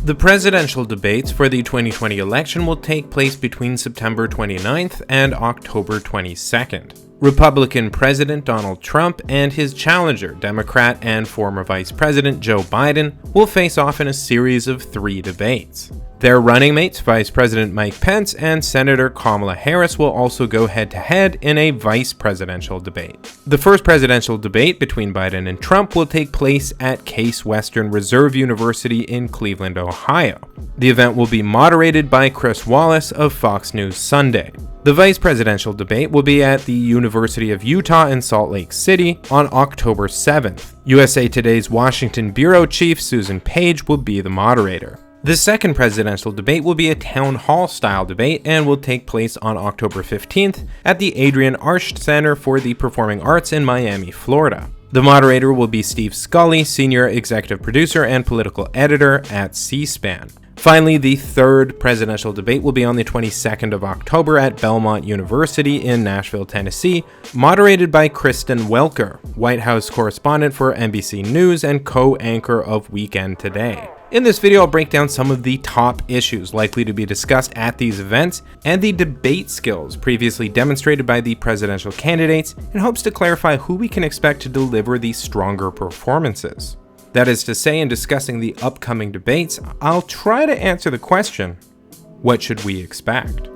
The presidential debates for the 2020 election will take place between September 29th and October 22nd. Republican President Donald Trump and his challenger, Democrat and former Vice President Joe Biden, will face off in a series of 3 debates. Their running mates, Vice President Mike Pence and Senator Kamala Harris, will also go head-to-head in a vice presidential debate. The first presidential debate between Biden and Trump will take place at Case Western Reserve University in Cleveland, Ohio. The event will be moderated by Chris Wallace of Fox News Sunday. The vice presidential debate will be at the University of Utah in Salt Lake City on October 7th. USA Today's Washington bureau chief Susan Page will be the moderator. The second presidential debate will be a town hall-style debate and will take place on October 15th at the Adrienne Arsht Center for the Performing Arts in Miami, Florida. The moderator will be Steve Scully, senior executive producer and political editor at C-SPAN. Finally, the third presidential debate will be on the 22nd of October at Belmont University in Nashville, Tennessee, moderated by Kristen Welker, White House correspondent for NBC News and co-anchor of Weekend Today. In this video, I'll break down some of the top issues likely to be discussed at these events and the debate skills previously demonstrated by the presidential candidates in hopes to clarify who we can expect to deliver the stronger performances. That is to say, in discussing the upcoming debates, I'll try to answer the question, what should we expect?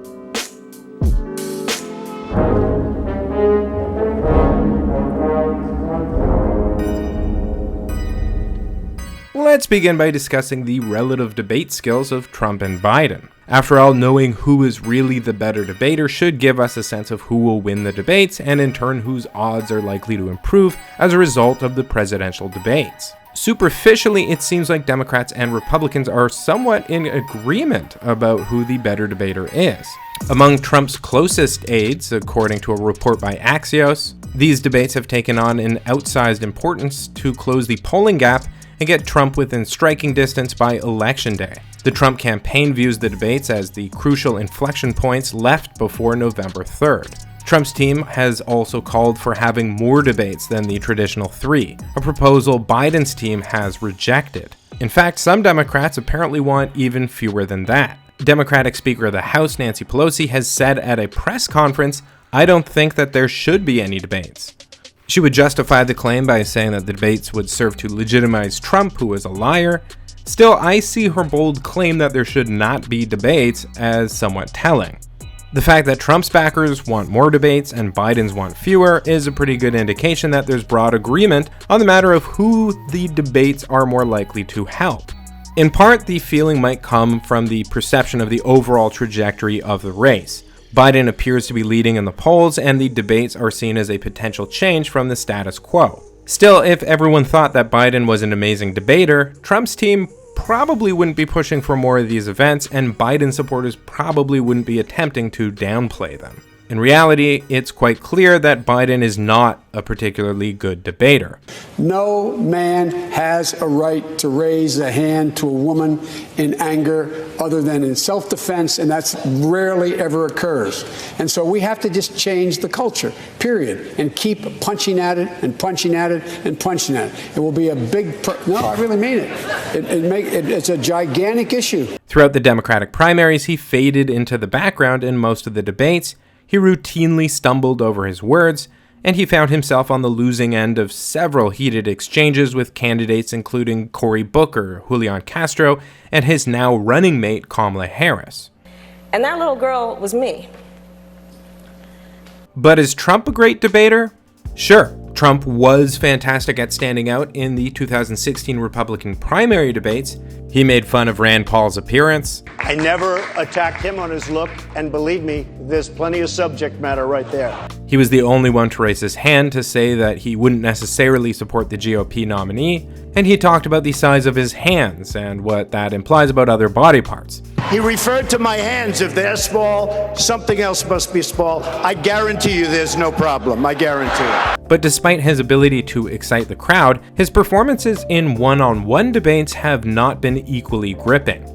Let's begin by discussing the relative debate skills of Trump and Biden. After all, knowing who is really the better debater should give us a sense of who will win the debates and in turn whose odds are likely to improve as a result of the presidential debates. Superficially, it seems like Democrats and Republicans are somewhat in agreement about who the better debater is. Among Trump's closest aides, according to a report by Axios, these debates have taken on an outsized importance to close the polling gap and get Trump within striking distance by Election Day. The Trump campaign views the debates as the crucial inflection points left before November 3rd. Trump's team has also called for having more debates than the traditional 3, a proposal Biden's team has rejected. In fact, some Democrats apparently want even fewer than that. Democratic Speaker of the House Nancy Pelosi has said at a press conference, "I don't think that there should be any debates." She would justify the claim by saying that the debates would serve to legitimize Trump, who is a liar. Still, I see her bold claim that there should not be debates as somewhat telling. The fact that Trump's backers want more debates and Biden's want fewer is a pretty good indication that there's broad agreement on the matter of who the debates are more likely to help. In part, the feeling might come from the perception of the overall trajectory of the race. Biden appears to be leading in the polls, and the debates are seen as a potential change from the status quo. Still, if everyone thought that Biden was an amazing debater, Trump's team probably wouldn't be pushing for more of these events, and Biden supporters probably wouldn't be attempting to downplay them. In reality, it's quite clear that Biden is not a particularly good debater. No man has a right to raise a hand to a woman in anger other than in self-defense, and that's rarely ever occurs. And so we have to just change the culture, period, and keep punching at it and punching at it and punching at it. It will be a big, no, I really mean it. It's a gigantic issue. Throughout the Democratic primaries, he faded into the background in most of the debates. He routinely stumbled over his words, and he found himself on the losing end of several heated exchanges with candidates including Cory Booker, Julian Castro, and his now running mate Kamala Harris. And that little girl was me. But is Trump a great debater? Sure. Trump was fantastic at standing out in the 2016 Republican primary debates. He made fun of Rand Paul's appearance. I never attacked him on his look, and believe me, there's plenty of subject matter right there. He was the only one to raise his hand to say that he wouldn't necessarily support the GOP nominee, and he talked about the size of his hands and what that implies about other body parts. He referred to my hands. If they're small, something else must be small. I guarantee you there's no problem. I guarantee it. But despite his ability to excite the crowd, his performances in one-on-one debates have not been equally gripping.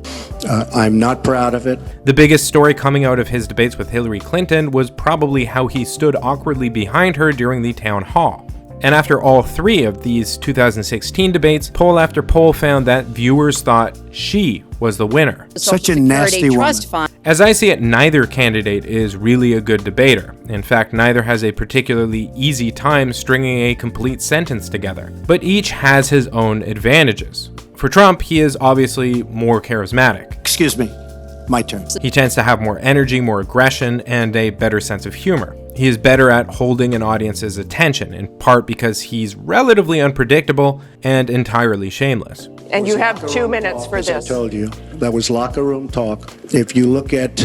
I'm not proud of it. The biggest story coming out of his debates with Hillary Clinton was probably how he stood awkwardly behind her during the town hall. And after all three of these 2016 debates, poll after poll found that viewers thought she was the winner. Such a nasty woman. As I see it, neither candidate is really a good debater. In fact, neither has a particularly easy time stringing a complete sentence together. But each has his own advantages. For Trump, he is obviously more charismatic. Excuse me, my turn. He tends to have more energy, more aggression, and a better sense of humor. He is better at holding an audience's attention, in part because he's relatively unpredictable and entirely shameless. And you have 2 minutes for this. I told you, that was locker room talk. If you look at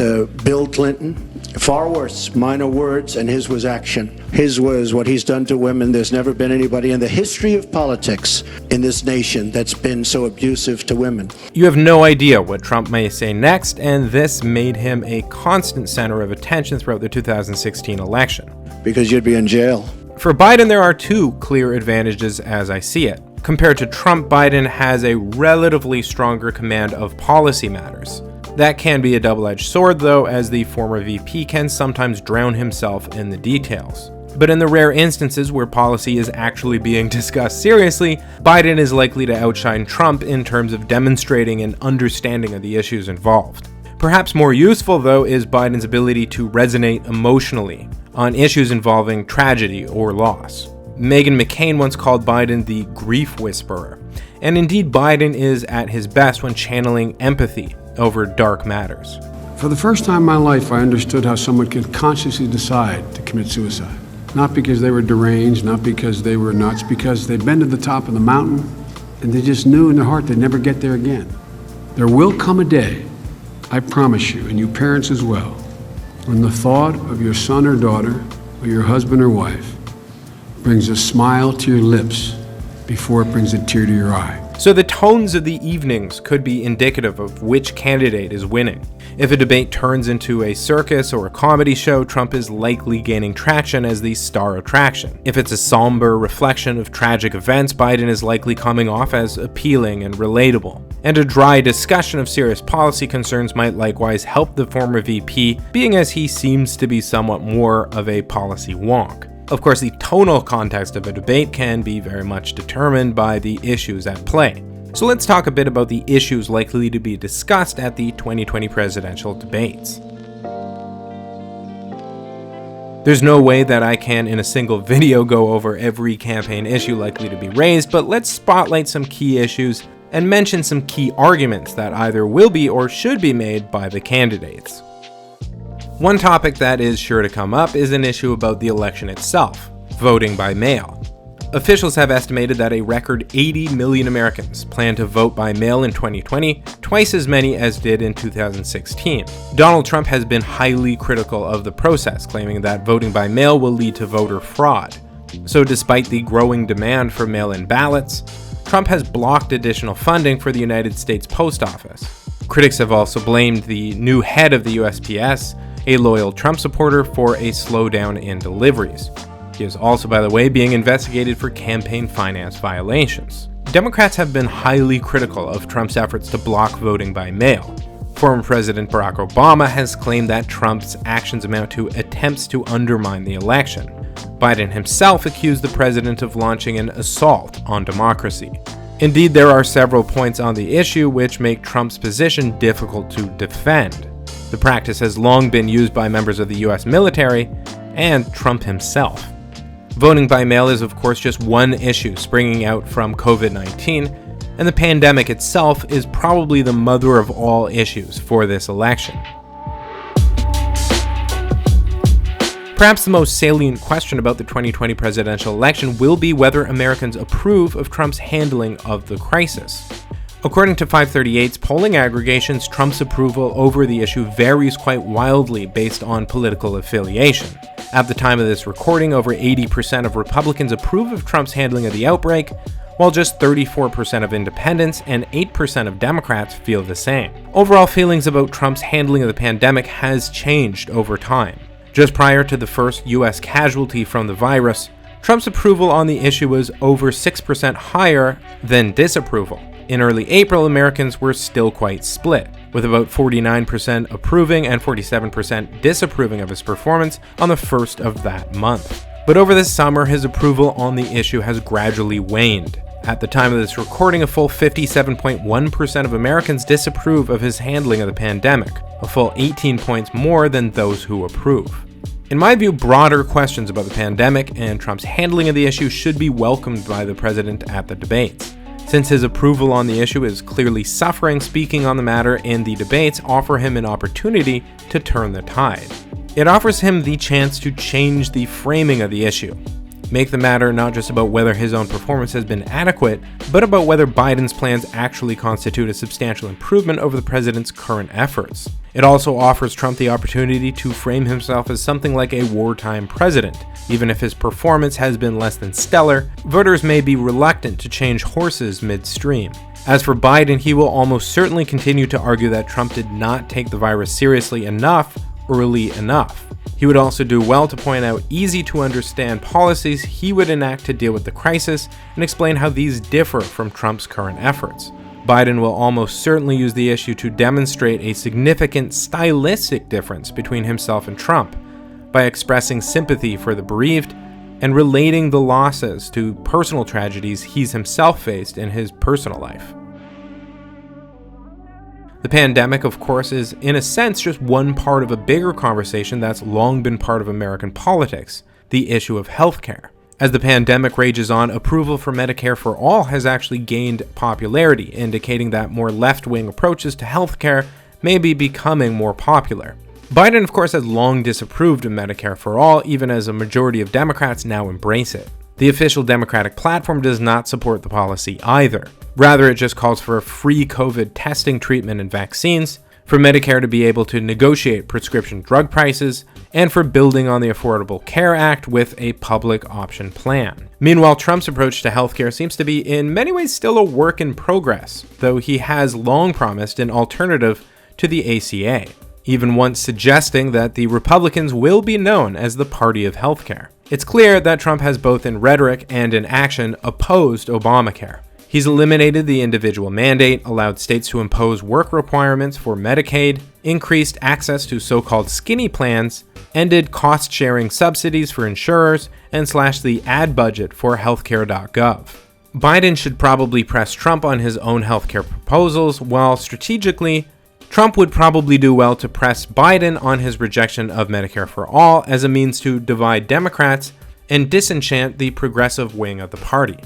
Bill Clinton, far worse, minor words, and his was action. His was what he's done to women. There's never been anybody in the history of politics in this nation that's been so abusive to women. You have no idea what Trump may say next, and this made him a constant center of attention throughout the 2016 election. Because you'd be in jail. For Biden, there are two clear advantages as I see it. Compared to Trump, Biden has a relatively stronger command of policy matters. That can be a double-edged sword, though, as the former VP can sometimes drown himself in the details. But in the rare instances where policy is actually being discussed seriously, Biden is likely to outshine Trump in terms of demonstrating an understanding of the issues involved. Perhaps more useful, though, is Biden's ability to resonate emotionally on issues involving tragedy or loss. Meghan McCain once called Biden the grief whisperer, and indeed Biden is at his best when channeling empathy over dark matters. For the first time in my life, I understood how someone could consciously decide to commit suicide. Not because they were deranged, not because they were nuts, because they'd been to the top of the mountain and they just knew in their heart they'd never get there again. There will come a day, I promise you, and you parents as well, when the thought of your son or daughter or your husband or wife brings a smile to your lips before it brings a tear to your eye. So the tones of the evenings could be indicative of which candidate is winning. If a debate turns into a circus or a comedy show, Trump is likely gaining traction as the star attraction. If it's a somber reflection of tragic events, Biden is likely coming off as appealing and relatable. And a dry discussion of serious policy concerns might likewise help the former VP, being as he seems to be somewhat more of a policy wonk. Of course, the tonal context of a debate can be very much determined by the issues at play. So let's talk a bit about the issues likely to be discussed at the 2020 presidential debates. There's no way that I can, in a single video, go over every campaign issue likely to be raised, but let's spotlight some key issues and mention some key arguments that either will be or should be made by the candidates. One topic that is sure to come up is an issue about the election itself, voting by mail. Officials have estimated that a record 80 million Americans plan to vote by mail in 2020, twice as many as did in 2016. Donald Trump has been highly critical of the process, claiming that voting by mail will lead to voter fraud. So despite the growing demand for mail-in ballots, Trump has blocked additional funding for the United States Post Office. Critics have also blamed the new head of the USPS, a loyal Trump supporter, for a slowdown in deliveries. He is also, by the way, being investigated for campaign finance violations. Democrats have been highly critical of Trump's efforts to block voting by mail. Former President Barack Obama has claimed that Trump's actions amount to attempts to undermine the election. Biden himself accused the president of launching an assault on democracy. Indeed, there are several points on the issue which make Trump's position difficult to defend. The practice has long been used by members of the US military and Trump himself. Voting by mail is, of course, just one issue springing out from COVID-19, and the pandemic itself is probably the mother of all issues for this election. Perhaps the most salient question about the 2020 presidential election will be whether Americans approve of Trump's handling of the crisis. According to 538's polling aggregations, Trump's approval over the issue varies quite wildly based on political affiliation. At the time of this recording, over 80% of Republicans approve of Trump's handling of the outbreak, while just 34% of independents and 8% of Democrats feel the same. Overall feelings about Trump's handling of the pandemic has changed over time. Just prior to the first US casualty from the virus, Trump's approval on the issue was over 6% higher than disapproval. In early April, Americans were still quite split, with about 49% approving and 47% disapproving of his performance on the first of that month. But over the summer, his approval on the issue has gradually waned. At the time of this recording, a full 57.1% of Americans disapprove of his handling of the pandemic, a full 18 points more than those who approve. In my view, broader questions about the pandemic and Trump's handling of the issue should be welcomed by the president at the debates. Since his approval on the issue is clearly suffering, speaking on the matter in the debates offer him an opportunity to turn the tide. It offers him the chance to change the framing of the issue, make the matter not just about whether his own performance has been adequate, but about whether Biden's plans actually constitute a substantial improvement over the president's current efforts. It also offers Trump the opportunity to frame himself as something like a wartime president. Even if his performance has been less than stellar, voters may be reluctant to change horses midstream. As for Biden, he will almost certainly continue to argue that Trump did not take the virus seriously enough early enough. He would also do well to point out easy-to-understand policies he would enact to deal with the crisis and explain how these differ from Trump's current efforts. Biden will almost certainly use the issue to demonstrate a significant stylistic difference between himself and Trump by expressing sympathy for the bereaved and relating the losses to personal tragedies he's himself faced in his personal life. The pandemic, of course, is in a sense just one part of a bigger conversation that's long been part of American politics, the issue of healthcare. As the pandemic rages on, approval for Medicare for all has actually gained popularity, indicating that more left-wing approaches to healthcare may be becoming more popular. Biden, of course, has long disapproved of Medicare for all, even as a majority of Democrats now embrace it. The official Democratic platform does not support the policy either. Rather, it just calls for free COVID testing, treatment, and vaccines, for Medicare to be able to negotiate prescription drug prices, and for building on the Affordable Care Act with a public option plan. Meanwhile, Trump's approach to healthcare seems to be in many ways still a work in progress, though he has long promised an alternative to the ACA, even once suggesting that the Republicans will be known as the party of healthcare. It's clear that Trump has both in rhetoric and in action opposed Obamacare. He's eliminated the individual mandate, allowed states to impose work requirements for Medicaid, increased access to so-called skinny plans, ended cost-sharing subsidies for insurers, and slashed the ad budget for healthcare.gov. Biden should probably press Trump on his own healthcare proposals, while strategically, Trump would probably do well to press Biden on his rejection of Medicare for all as a means to divide Democrats and disenchant the progressive wing of the party.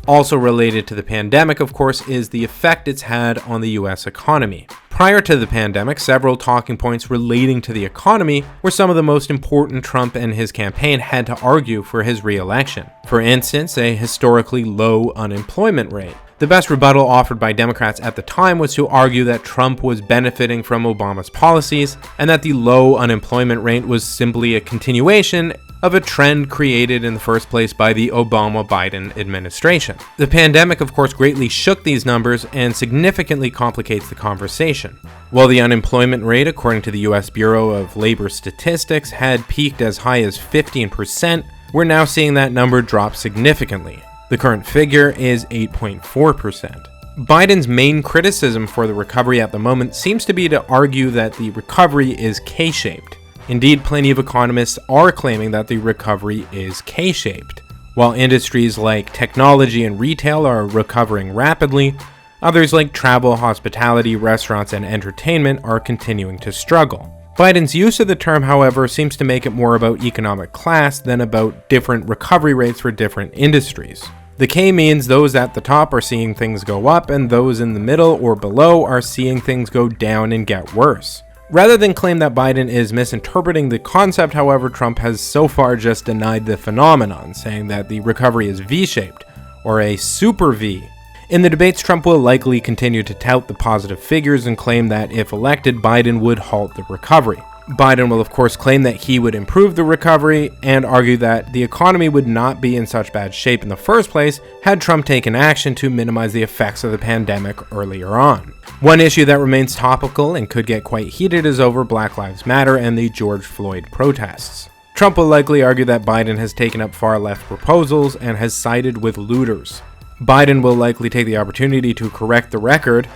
Also related to the pandemic, of course, is the effect it's had on the US economy. Prior to the pandemic, several talking points relating to the economy were some of the most important Trump and his campaign had to argue for his re-election. For instance, a historically low unemployment rate. The best rebuttal offered by Democrats at the time was to argue that Trump was benefiting from Obama's policies and that the low unemployment rate was simply a continuation of a trend created in the first place by the Obama-Biden administration. The pandemic, of course, greatly shook these numbers and significantly complicates the conversation. While the unemployment rate, according to the U.S. Bureau of Labor Statistics, had peaked as high as 15%, we're now seeing that number drop significantly. The current figure is 8.4%. Biden's main criticism for the recovery at the moment seems to be to argue that the recovery is K-shaped. Indeed, plenty of economists are claiming that the recovery is K-shaped. While industries like technology and retail are recovering rapidly, others like travel, hospitality, restaurants, and entertainment are continuing to struggle. Biden's use of the term, however, seems to make it more about economic class than about different recovery rates for different industries. The K means those at the top are seeing things go up, and those in the middle or below are seeing things go down and get worse. Rather than claim that Biden is misinterpreting the concept, however, Trump has so far just denied the phenomenon, saying that the recovery is V-shaped, or a super V. In the debates, Trump will likely continue to tout the positive figures and claim that if elected, Biden would halt the recovery. Biden will of course claim that he would improve the recovery and argue that the economy would not be in such bad shape in the first place had Trump taken action to minimize the effects of the pandemic earlier on. One issue that remains topical and could get quite heated is over Black Lives Matter and the George Floyd protests. Trump will likely argue that Biden has taken up far-left proposals and has sided with looters. Biden will likely take the opportunity to correct the record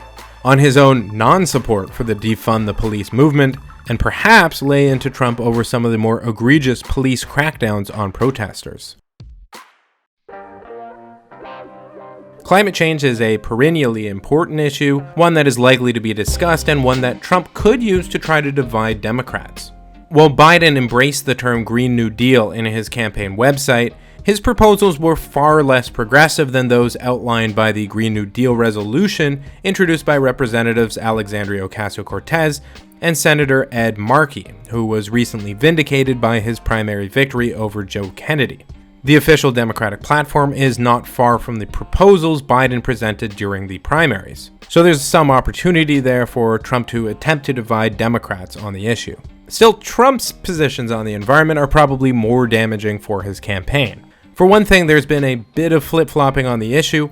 on his own non-support for the defund the police movement and perhaps lay into Trump over some of the more egregious police crackdowns on protesters. Climate change is a perennially important issue, one that is likely to be discussed and one that Trump could use to try to divide Democrats. While Biden embraced the term Green New Deal in his campaign website, his proposals were far less progressive than those outlined by the Green New Deal resolution introduced by Representatives Alexandria Ocasio-Cortez and Senator Ed Markey, who was recently vindicated by his primary victory over Joe Kennedy. The official Democratic platform is not far from the proposals Biden presented during the primaries, so there's some opportunity there for Trump to attempt to divide Democrats on the issue. Still, Trump's positions on the environment are probably more damaging for his campaign. For one thing, there's been a bit of flip-flopping on the issue.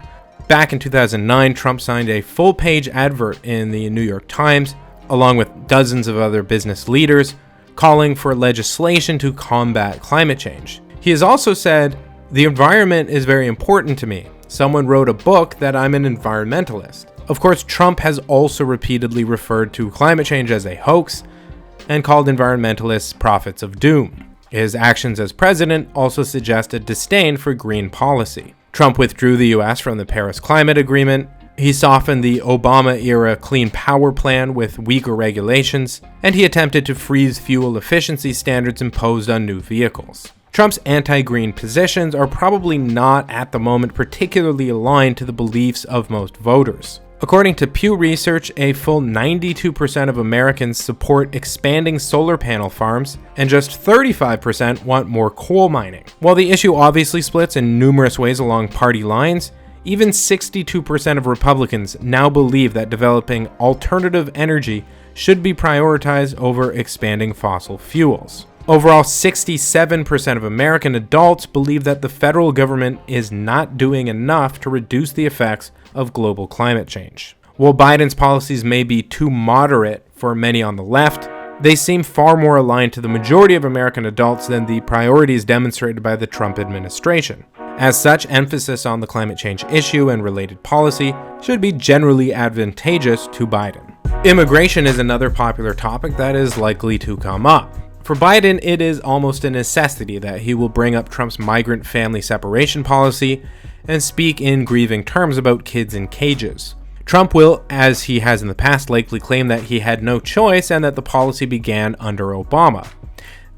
Back in 2009, Trump signed a full-page advert in the New York Times, along with dozens of other business leaders, calling for legislation to combat climate change. He has also said, "The environment is very important to me. Someone wrote a book that I'm an environmentalist." Of course, Trump has also repeatedly referred to climate change as a hoax and called environmentalists prophets of doom. His actions as president also suggest a disdain for green policy. Trump withdrew the US from the Paris Climate Agreement, he softened the Obama-era Clean Power Plan with weaker regulations, and he attempted to freeze fuel efficiency standards imposed on new vehicles. Trump's anti-green positions are probably not at the moment particularly aligned to the beliefs of most voters. According to Pew Research, a full 92% of Americans support expanding solar panel farms, and just 35% want more coal mining. While the issue obviously splits in numerous ways along party lines, even 62% of Republicans now believe that developing alternative energy should be prioritized over expanding fossil fuels. Overall, 67% of American adults believe that the federal government is not doing enough to reduce the effects of global climate change. While Biden's policies may be too moderate for many on the left, they seem far more aligned to the majority of American adults than the priorities demonstrated by the Trump administration. As such, emphasis on the climate change issue and related policy should be generally advantageous to Biden. Immigration is another popular topic that is likely to come up. For Biden, it is almost a necessity that he will bring up Trump's migrant family separation policy and speak in grieving terms about kids in cages. Trump will, as he has in the past, likely claim that he had no choice and that the policy began under Obama.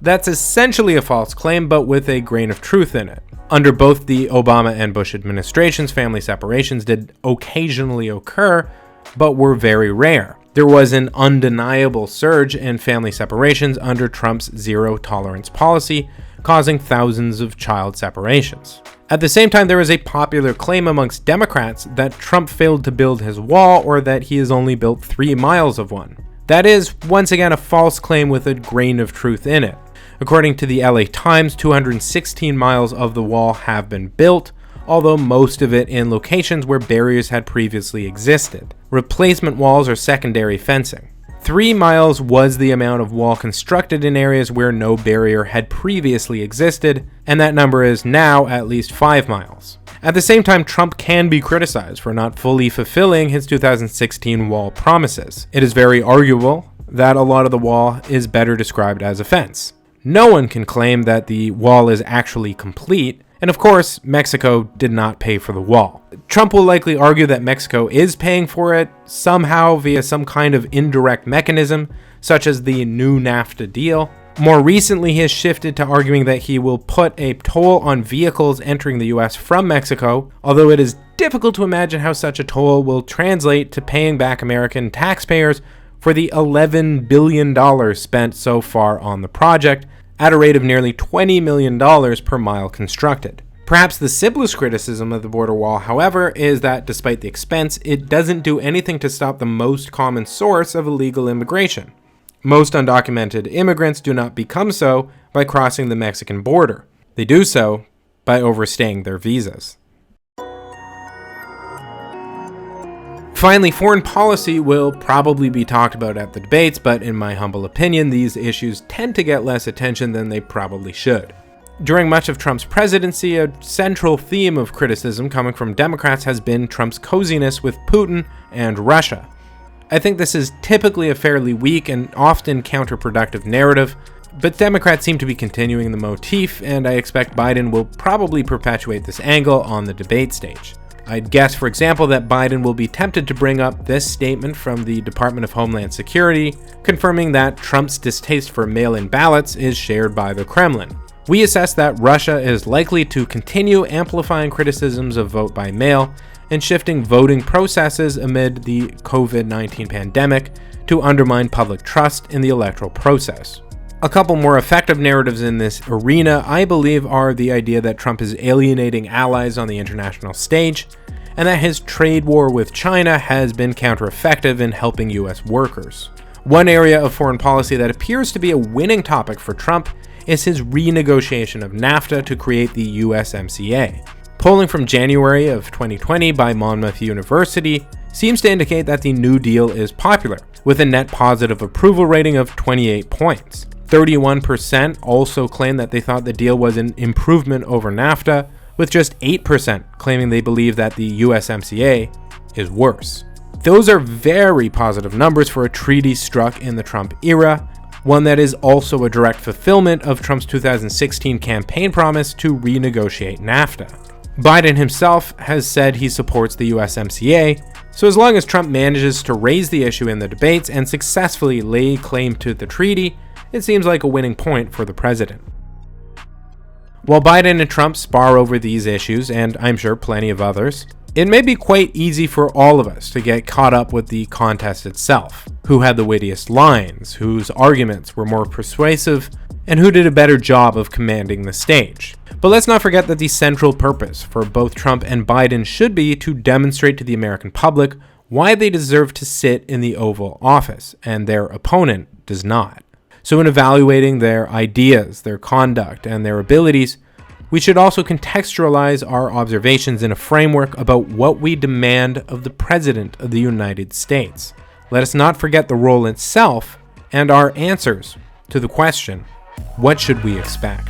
That's essentially a false claim, but with a grain of truth in it. Under both the Obama and Bush administrations, family separations did occasionally occur, but were very rare. There was an undeniable surge in family separations under Trump's zero-tolerance policy, causing thousands of child separations. At the same time, there is a popular claim amongst Democrats that Trump failed to build his wall or that he has only built 3 miles of one. That is, once again, a false claim with a grain of truth in it. According to the LA Times, 216 miles of the wall have been built, although most of it in locations where barriers had previously existed. Replacement walls or secondary fencing. 3 miles was the amount of wall constructed in areas where no barrier had previously existed, and that number is now at least 5 miles. At the same time, Trump can be criticized for not fully fulfilling his 2016 wall promises. It is very arguable that a lot of the wall is better described as a fence. No one can claim that the wall is actually complete, and of course, Mexico did not pay for the wall. Trump will likely argue that Mexico is paying for it somehow via some kind of indirect mechanism, such as the new NAFTA deal. More recently, he has shifted to arguing that he will put a toll on vehicles entering the US from Mexico, although it is difficult to imagine how such a toll will translate to paying back American taxpayers for the $11 billion spent so far on the project, at a rate of nearly $20 million per mile constructed. Perhaps the simplest criticism of the border wall, however, is that despite the expense, it doesn't do anything to stop the most common source of illegal immigration. Most undocumented immigrants do not become so by crossing the Mexican border. They do so by overstaying their visas. Finally, foreign policy will probably be talked about at the debates, but in my humble opinion, these issues tend to get less attention than they probably should. During much of Trump's presidency, a central theme of criticism coming from Democrats has been Trump's coziness with Putin and Russia. I think this is typically a fairly weak and often counterproductive narrative, but Democrats seem to be continuing the motif, and I expect Biden will probably perpetuate this angle on the debate stage. I'd guess, for example, that Biden will be tempted to bring up this statement from the Department of Homeland Security, confirming that Trump's distaste for mail-in ballots is shared by the Kremlin. We assess that Russia is likely to continue amplifying criticisms of vote by mail and shifting voting processes amid the COVID-19 pandemic to undermine public trust in the electoral process. A couple more effective narratives in this arena, I believe, are the idea that Trump is alienating allies on the international stage, and that his trade war with China has been counter-effective in helping US workers. One area of foreign policy that appears to be a winning topic for Trump is his renegotiation of NAFTA to create the USMCA. Polling from January of 2020 by Monmouth University seems to indicate that the New Deal is popular, with a net positive approval rating of 28 points. 31% also claim that they thought the deal was an improvement over NAFTA, with just 8% claiming they believe that the USMCA is worse. Those are very positive numbers for a treaty struck in the Trump era, one that is also a direct fulfillment of Trump's 2016 campaign promise to renegotiate NAFTA. Biden himself has said he supports the USMCA, so as long as Trump manages to raise the issue in the debates and successfully lay claim to the treaty, it seems like a winning point for the president. While Biden and Trump spar over these issues, and I'm sure plenty of others, it may be quite easy for all of us to get caught up with the contest itself. Who had the wittiest lines, whose arguments were more persuasive, and who did a better job of commanding the stage. But let's not forget that the central purpose for both Trump and Biden should be to demonstrate to the American public why they deserve to sit in the Oval Office, and their opponent does not. So in evaluating their ideas, their conduct, and their abilities, we should also contextualize our observations in a framework about what we demand of the President of the United States. Let us not forget the role itself and our answers to the question, what should we expect?